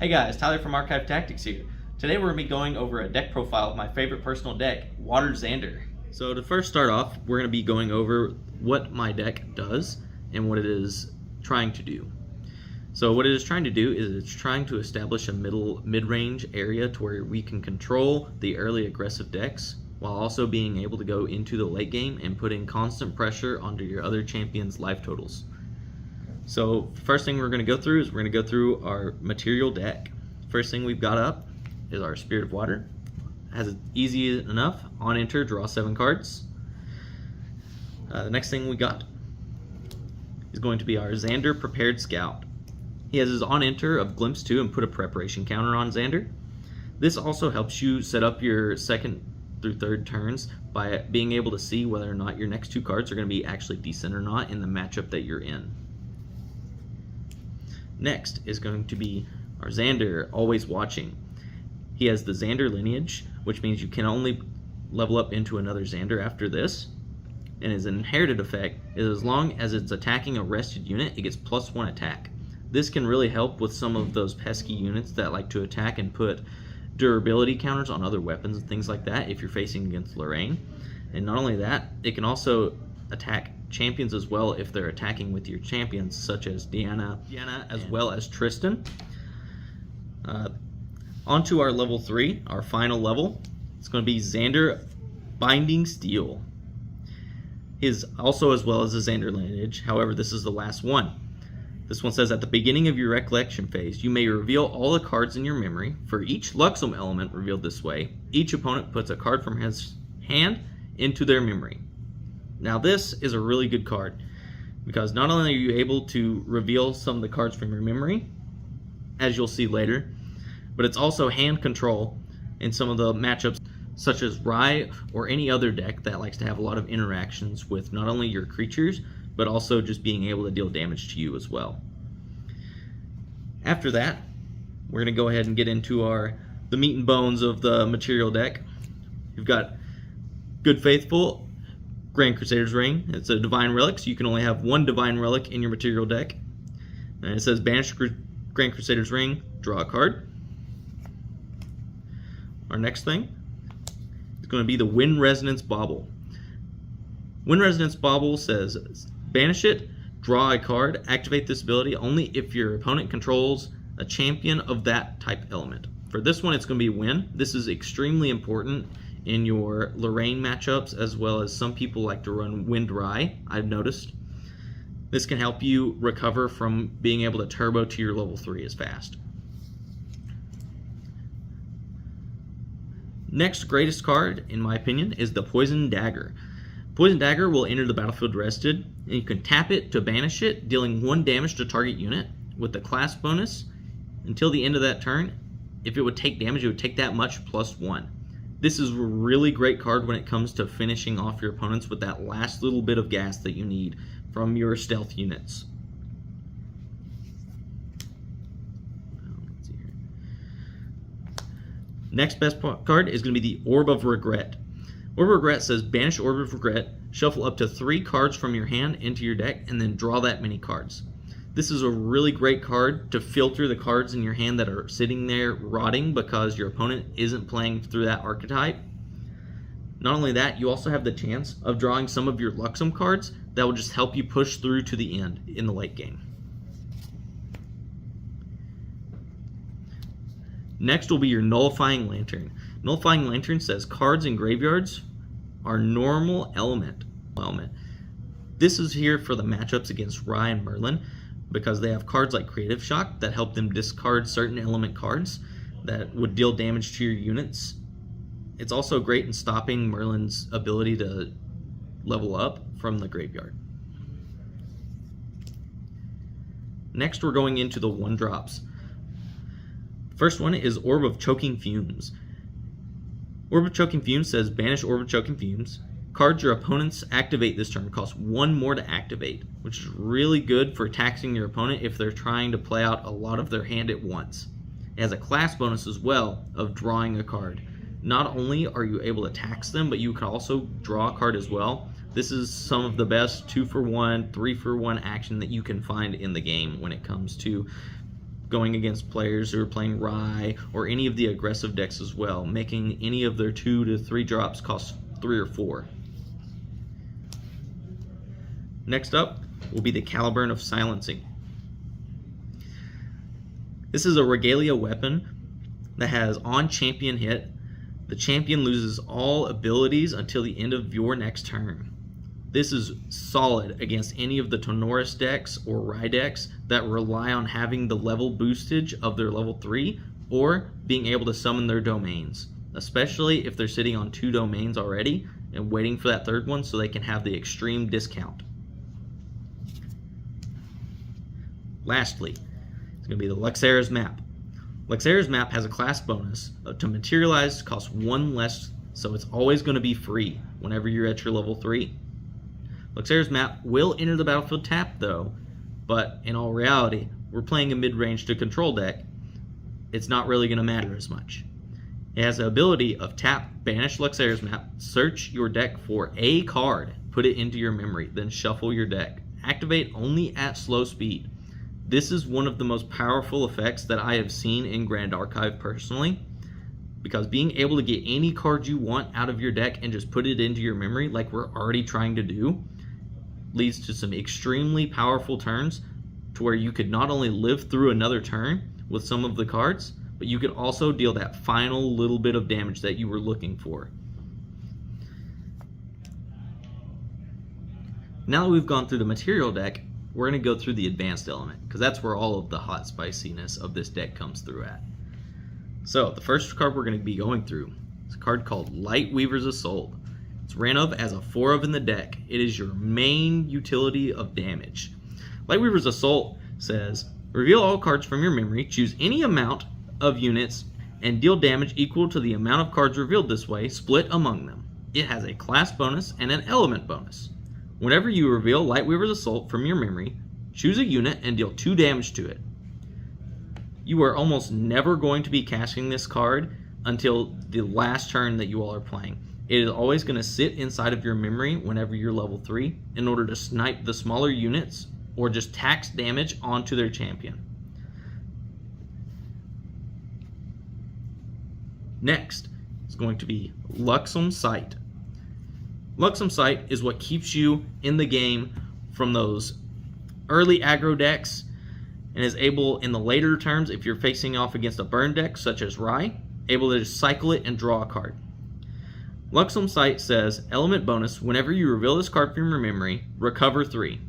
Hey guys, Tyler from Archive Tactics here. Today we're going to be going over a deck profile of my favorite personal deck, Water Zander. So to first start off, we're going to be going over what my deck does and what it is trying to do. So what it is trying to do is it's trying to establish a mid-range area to where we can control the early aggressive decks while also being able to go into the late game and putting constant pressure onto your other champion's life totals. So first thing we're going to go through is we're going to go through our material deck. First thing we've got up is our Spirit of Water. Has it easy enough. On enter, draw 7 cards. The next thing we got is going to be our Zander Prepared Scout. He has his on enter of Glimpse 2 and put a preparation counter on Zander. This also helps you set up your second through third turns by being able to see whether or not your next 2 cards are going to be actually decent or not in the matchup that you're in. Next is going to be our Zander, Always Watching. He has the Zander lineage, which means you can only level up into another Zander after this. And his inherited effect is as long as it's attacking a rested unit, it gets +1 attack. This can really help with some of those pesky units that like to attack and put durability counters on other weapons and things like that if you're facing against Lorraine. And not only that, it can also attack champions as well if they're attacking with your champions, such as Deanna as well as Tristan. Onto our level 3, our final level. It's going to be Zander Binding Steel. His also as well as the Zander lineage, however this is the last one. This one says, at the beginning of your recollection phase, you may reveal all the cards in your memory. For each Luxem element revealed this way, each opponent puts a card from his hand into their memory. Now this is a really good card because not only are you able to reveal some of the cards from your memory, as you'll see later, but it's also hand control in some of the matchups such as Rye or any other deck that likes to have a lot of interactions with not only your creatures, but also just being able to deal damage to you as well. After that, we're going to go ahead and get into the meat and bones of the material deck. You've got Good Faithful, Grand Crusader's Ring. It's a Divine Relic, so you can only have 1 Divine Relic in your material deck. And it says banish Grand Crusader's Ring, draw a card. Our next thing is going to be the Wind Resonance Bauble. Wind Resonance Bauble says banish it, draw a card, activate this ability only if your opponent controls a champion of that type element. For this one, it's going to be Wind. This is extremely important in your Lorraine matchups, as well as some people like to run Wind Rye, I've noticed. This can help you recover from being able to turbo to your level 3 as fast. Next greatest card, in my opinion, is the Poison Dagger. Poison Dagger will enter the battlefield rested, and you can tap it to banish it, dealing 1 damage to target unit with the class bonus until the end of that turn. If it would take damage, it would take that much +1. This is a really great card when it comes to finishing off your opponents with that last little bit of gas that you need from your stealth units. Next best card is going to be the Orb of Regret. Orb of Regret says banish Orb of Regret, shuffle up to 3 cards from your hand into your deck, and then draw that many cards. This is a really great card to filter the cards in your hand that are sitting there rotting because your opponent isn't playing through that archetype. Not only that, you also have the chance of drawing some of your Luxem cards that will just help you push through to the end in the late game. Next will be your Nullifying Lantern. Nullifying Lantern says cards in graveyards are normal element. This is here for the matchups against Rye and Merlin, because they have cards like Creative Shock that help them discard certain element cards that would deal damage to your units. It's also great in stopping Merlin's ability to level up from the graveyard. Next, we're going into the 1-drops. First one is Orb of Choking Fumes. Orb of Choking Fumes says banish Orb of Choking Fumes. Cards your opponents activate this turn cost 1 more to activate, which is really good for taxing your opponent if they're trying to play out a lot of their hand at once. It has a class bonus as well of drawing a card. Not only are you able to tax them, but you can also draw a card as well. This is some of the best 2-for-1, 3-for-1 action that you can find in the game when it comes to going against players who are playing Rye or any of the aggressive decks as well, making any of their 2 to 3 drops cost 3 or 4. Next up will be the Caliburn of Silencing. This is a Regalia weapon that has on champion hit, the champion loses all abilities until the end of your next turn. This is solid against any of the Tonoris decks or Rye decks that rely on having the level boostage of their level 3 or being able to summon their domains, especially if they're sitting on 2 domains already and waiting for that 3rd one so they can have the extreme discount. Lastly, it's going to be the Luxera's Map. Luxera's Map has a class bonus to materialize, costs 1 less, so it's always going to be free whenever you're at your level 3. Luxera's Map will enter the battlefield tapped though, but in all reality, we're playing a mid-range to control deck. It's not really going to matter as much. It has the ability of tap, banish Luxera's Map, search your deck for a card, put it into your memory, then shuffle your deck. Activate only at slow speed. This is one of the most powerful effects that I have seen in Grand Archive personally, because being able to get any card you want out of your deck and just put it into your memory like we're already trying to do leads to some extremely powerful turns to where you could not only live through another turn with some of the cards, but you could also deal that final little bit of damage that you were looking for. Now that we've gone through the material deck, we're going to go through the advanced element, because that's where all of the hot spiciness of this deck comes through at. So, the first card we're going to be going through is a card called Lightweaver's Assault. It's ran of as a 4-of in the deck. It is your main utility of damage. Lightweaver's Assault says, reveal all cards from your memory, choose any amount of units, and deal damage equal to the amount of cards revealed this way, split among them. It has a class bonus and an element bonus. Whenever you reveal Lightweaver's Assault from your memory, choose a unit and deal 2 damage to it. You are almost never going to be casting this card until the last turn that you all are playing. It is always going to sit inside of your memory whenever you're level 3 in order to snipe the smaller units or just tax damage onto their champion. Next is going to be Luxem Sight. Luxem Sight is what keeps you in the game from those early aggro decks and is able in the later turns, if you're facing off against a burn deck such as Rye, able to just cycle it and draw a card. Luxem Sight says, element bonus, whenever you reveal this card from your memory, recover 3.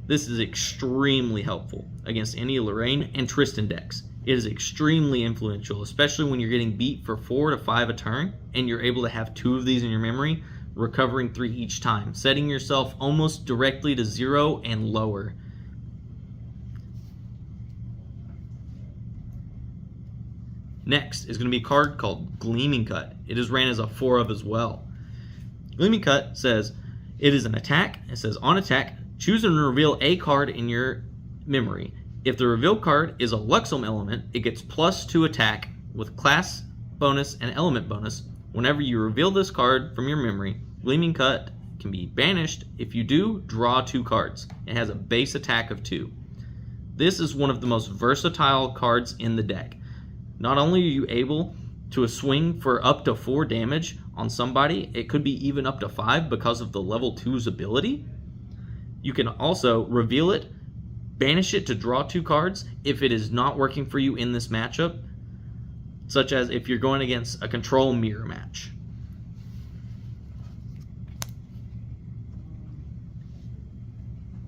This is extremely helpful against any Lorraine and Tristan decks. It is extremely influential, especially when you're getting beat for 4 to 5 a turn and you're able to have 2 of these in your memory, recovering 3 each time, setting yourself almost directly to 0 and lower. Next is going to be a card called Gleaming Cut. It is ran as a 4-of as well. Gleaming Cut says, it is an attack. It says, on attack, choose and reveal a card in your memory. If the revealed card is a Luxem element, it gets +2 attack with class bonus and element bonus. Whenever you reveal this card from your memory, Gleaming Cut can be banished. If you do, draw 2 cards. It has a base attack of 2. This is one of the most versatile cards in the deck. Not only are you able to swing for up to 4 damage on somebody, it could be even up to 5 because of the level 2's ability. You can also reveal it, banish it to draw 2 cards if it is not working for you in this matchup, such as if you're going against a control mirror match.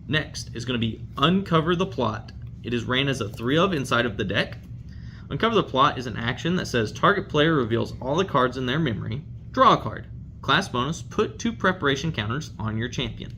Next is going to be Uncover the Plot. It is ran as a 3-of inside of the deck. Uncover the Plot is an action that says target player reveals all the cards in their memory, draw a card. Class bonus, put 2 preparation counters on your champion.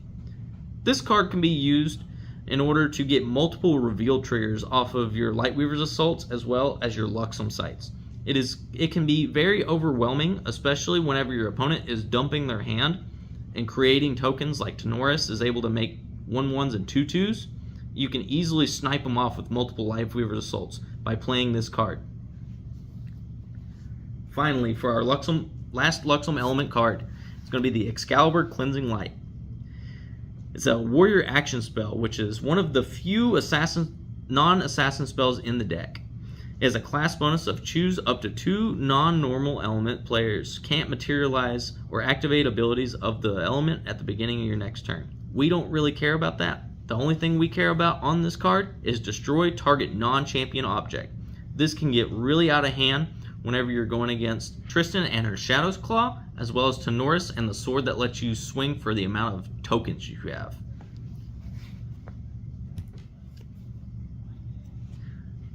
This card can be used in order to get multiple reveal triggers off of your Lightweaver's Assaults as well as your Luxem Sights. It can be very overwhelming, especially whenever your opponent is dumping their hand and creating tokens like Tonoris is able to make 1/1s and 2/2s. You can easily snipe them off with multiple Lightweaver's Assaults by playing this card. Finally, for our last Luxem element card, it's going to be the Excalibur Cleansing Light. It's a warrior action spell, which is one of the few non-assassin spells in the deck. It has a class bonus of choose up to 2 non-normal element players can't materialize or activate abilities of the element at the beginning of your next turn. We don't really care about that. The only thing we care about on this card is destroy target non-champion object. This can get really out of hand whenever you're going against Tristan and her Shadow's Claw, as well as Tenoris and the sword that lets you swing for the amount of tokens you have.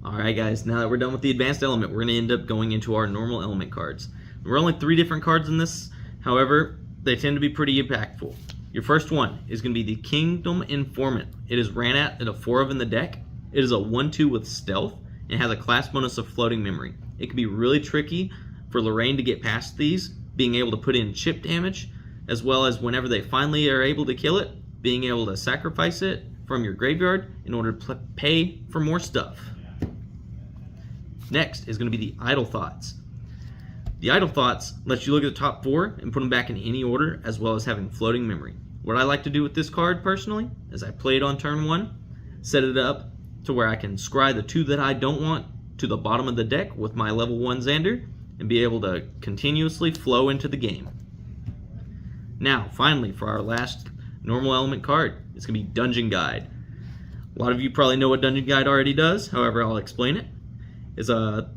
Alright guys, now that we're done with the advanced element, we're going to end up going into our normal element cards. There are only 3 different cards in this, however, they tend to be pretty impactful. Your first one is going to be the Kingdom Informant. It is ran at a 4 of in the deck. It is a 1/2 with stealth and has a class bonus of floating memory. It can be really tricky for Lorraine to get past these, being able to put in chip damage, as well as whenever they finally are able to kill it, being able to sacrifice it from your graveyard in order to pay for more stuff. Next is going to be the Idle Thoughts. The Idle Thoughts lets you look at the top 4 and put them back in any order, as well as having floating memory. What I like to do with this card personally is I play it on turn 1, set it up to where I can scry the 2 that I don't want to the bottom of the deck with my level 1 Zander and be able to continuously flow into the game. Now, finally, for our last normal element card, it's going to be Dungeon Guide. A lot of you probably know what Dungeon Guide already does, however, I'll explain it. It's a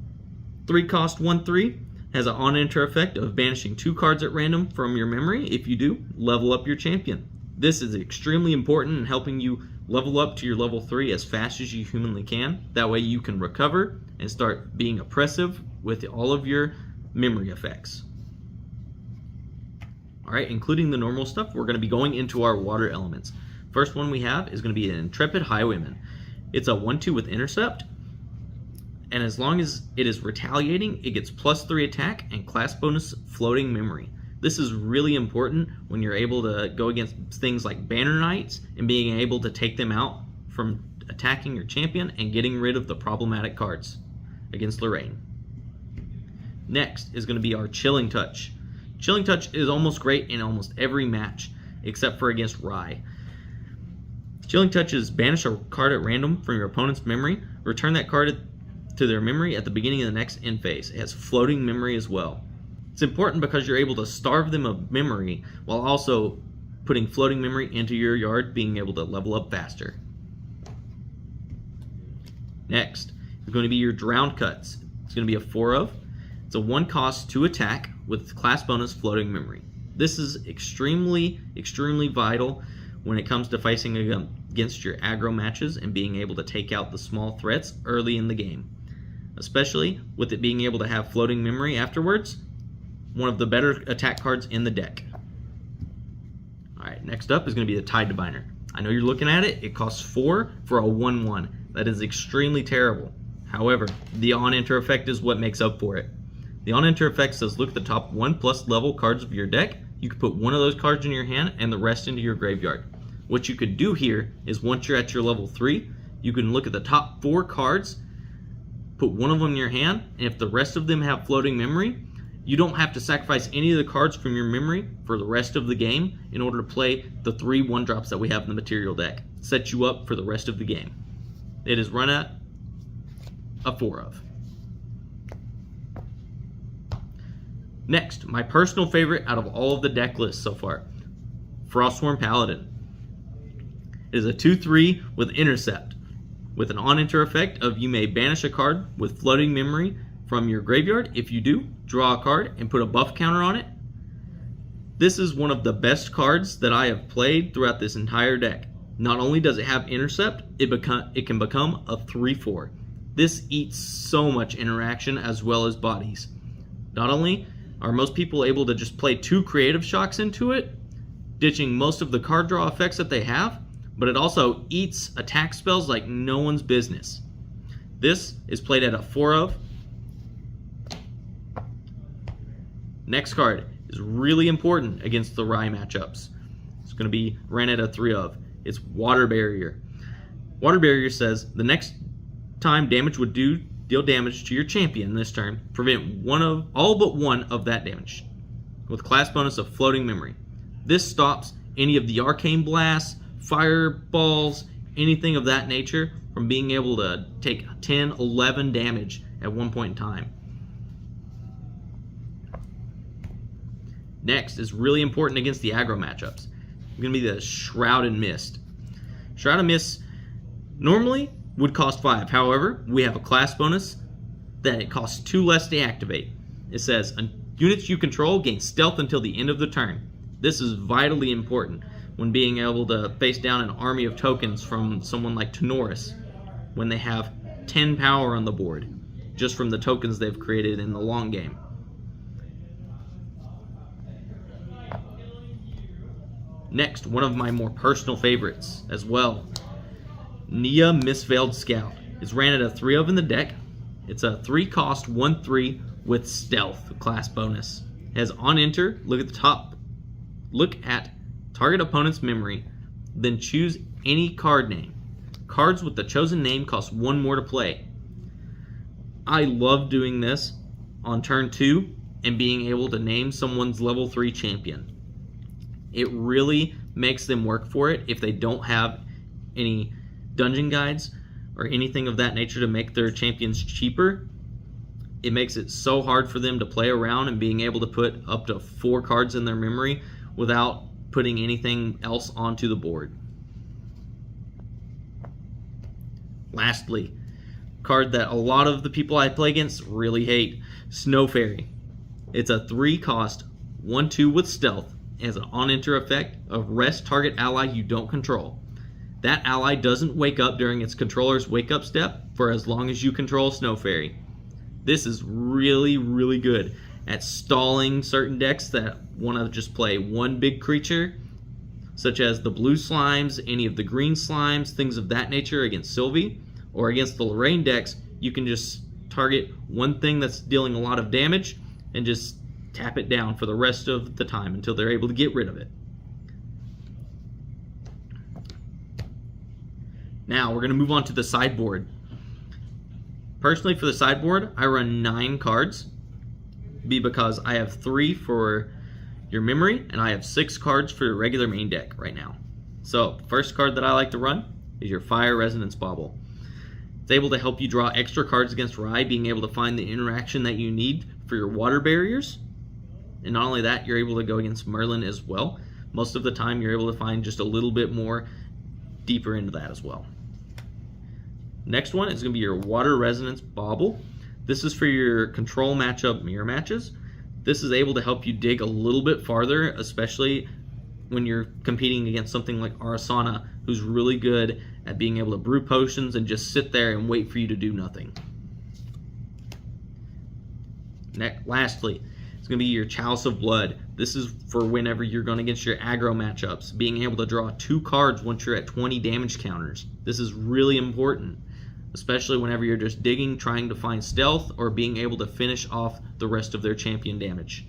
3-cost 1/3, has an on-enter effect of banishing 2 cards at random from your memory. If you do, level up your champion. This is extremely important in helping you level up to your level 3 as fast as you humanly can. That way you can recover and start being oppressive with all of your memory effects. Alright, including the normal stuff, we're going to be going into our water elements. First one we have is going to be an Intrepid Highwayman. It's a 1/2 with intercept, and as long as it is retaliating, it gets +3 attack and class bonus floating memory. This is really important when you're able to go against things like Banner Knights and being able to take them out from attacking your champion and getting rid of the problematic cards against Lorraine. Next is going to be our Chilling Touch. Chilling Touch is almost great in almost every match except for against Rye. Chilling Touch is banish a card at random from your opponent's memory, return that card to their memory at the beginning of the next end phase. It has floating memory as well. It's important because you're able to starve them of memory while also putting floating memory into your yard, being able to level up faster. Next is going to be your Drowned Cuts. It's going to be a 4 of. It's a 1-cost 2 attack with class bonus floating memory. This is extremely vital when it comes to fighting against your aggro matches and being able to take out the small threats early in the game. Especially with it being able to have floating memory afterwards, one of the better attack cards in the deck. Alright, next up is going to be the Tide Diviner. I know you're looking at it, it costs 4 for a 1/1. That is extremely terrible. However, the on-enter effect is what makes up for it. The on-enter effect says look at the top 1+ level cards of your deck. You can put one of those cards in your hand and the rest into your graveyard. What you could do here is once you're at your level 3, you can look at the top 4 cards, put one of them in your hand, and if the rest of them have floating memory, you don't have to sacrifice any of the cards from your memory for the rest of the game in order to play the 3 1-drops that we have in the material deck. Set you up for the rest of the game. It is run at a 4 of. Next, my personal favorite out of all of the deck lists so far, Frostsworn Paladin. It is a 2/3 with intercept, with an on-enter effect of you may banish a card with floating memory from your graveyard. If you do, draw a card and put a buff counter on it. This is one of the best cards that I have played throughout this entire deck. Not only does it have intercept, it can become a 3/4. This eats so much interaction as well as bodies. Not only are most people able to just play 2 creative shocks into it, ditching most of the card draw effects that they have, but it also eats attack spells like no one's business. This is played at a 4 of. Next card is really important against the Rye matchups. It's going to be ran at a 3 of. It's Water Barrier. Water Barrier says the next time damage would deal damage to your champion this turn, prevent all but one of that damage with class bonus of floating memory. This stops any of the arcane blasts, fireballs, anything of that nature from being able to take 10, 11 damage at one point in time. Next is really important against the aggro matchups. It's going to be the Shroud and Mist. Shroud and Mist normally would cost 5. However, we have a class bonus that it costs 2 less to activate. It says, units you control gain stealth until the end of the turn. This is vitally important when being able to face down an army of tokens from someone like Tenoris when they have 10 power on the board, just from the tokens they've created in the long game. Next, one of my more personal favorites as well, Nia Mistveiled Scout. It's ran at a 3 of in the deck. It's a 3 cost 1/3 with stealth class bonus. It has on enter, look at the top, look at target opponent's memory, then choose any card name. Cards with the chosen name cost 1 more to play. I love doing this on turn 2 and being able to name someone's level 3 champion. It really makes them work for it if they don't have any dungeon guides or anything of that nature to make their champions cheaper. It makes it so hard for them to play around and being able to put up to 4 cards in their memory without putting anything else onto the board. Lastly, card that a lot of the people I play against really hate, Snow Fairy. It's a 3 cost 1/2 with stealth. It has an on-enter effect of rest target ally you don't control. That ally doesn't wake up during its controller's wake-up step for as long as you control Snow Fairy. This is really, really good at stalling certain decks that want to just play one big creature, such as the blue slimes, any of the green slimes, things of that nature against Sylvie, or against the Lorraine decks. You can just target one thing that's dealing a lot of damage and just tap it down for the rest of the time until they're able to get rid of it. Now we're going to move on to the sideboard. Personally, for the sideboard, I run 9 cards, because I have 3 for your memory and I have 6 cards for your regular main deck right now. So the first card that I like to run is your Fire Resonance Bauble. It's able to help you draw extra cards against Rai, being able to find the interaction that you need for your water barriers. And not only that, you're able to go against Merlin as well. Most of the time you're able to find just a little bit more deeper into that as well. Next one is going to be your Water Resonance Bauble. This is for your control matchup mirror matches. This is able to help you dig a little bit farther, especially when you're competing against something like Arasana, who's really good at being able to brew potions and just sit there and wait for you to do nothing. Lastly, it's going to be your Chalice of Blood. This is for whenever you're going against your aggro matchups, being able to draw 2 cards once you're at 20 damage counters. This is really important, especially whenever you're just digging, trying to find stealth, or being able to finish off the rest of their champion damage.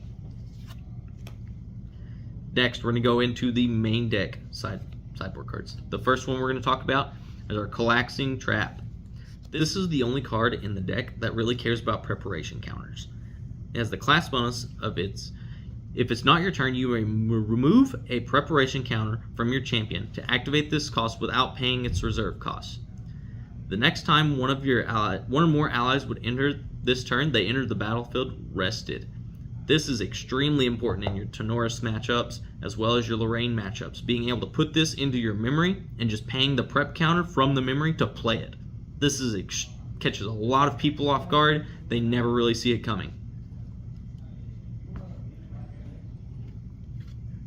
Next, we're going to go into the main deck sideboard cards. The first one we're going to talk about is our Collapsing Trap. This is the only card in the deck that really cares about preparation counters. It has the class bonus of if it's not your turn, you may remove a preparation counter from your champion to activate this cost without paying its reserve cost. The next time one or more allies would enter this turn, they enter the battlefield rested. This is extremely important in your Tenoris matchups as well as your Lorraine matchups, being able to put this into your memory and just paying the prep counter from the memory to play it. This catches a lot of people off guard. They never really see it coming.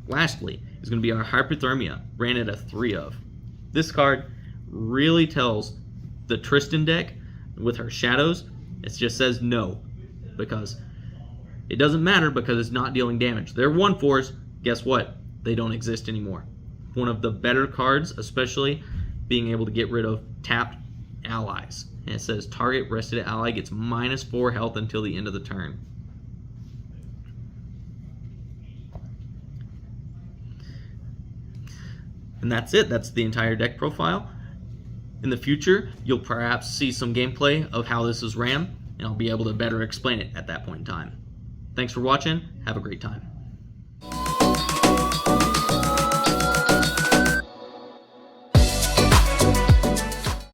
Lastly is going to be our Hyperthermia, ran at a 3 of. This card really tells the Tristan deck with her shadows, it just says no, because it doesn't matter because it's not dealing damage. They're 1/4s, guess what? They don't exist anymore. One of the better cards, especially being able to get rid of tapped allies. And it says target rested ally gets -4 health until the end of the turn. And that's it. That's the entire deck profile. In the future, you'll perhaps see some gameplay of how this is ran, and I'll be able to better explain it at that point in time. Thanks for watching. Have a great time.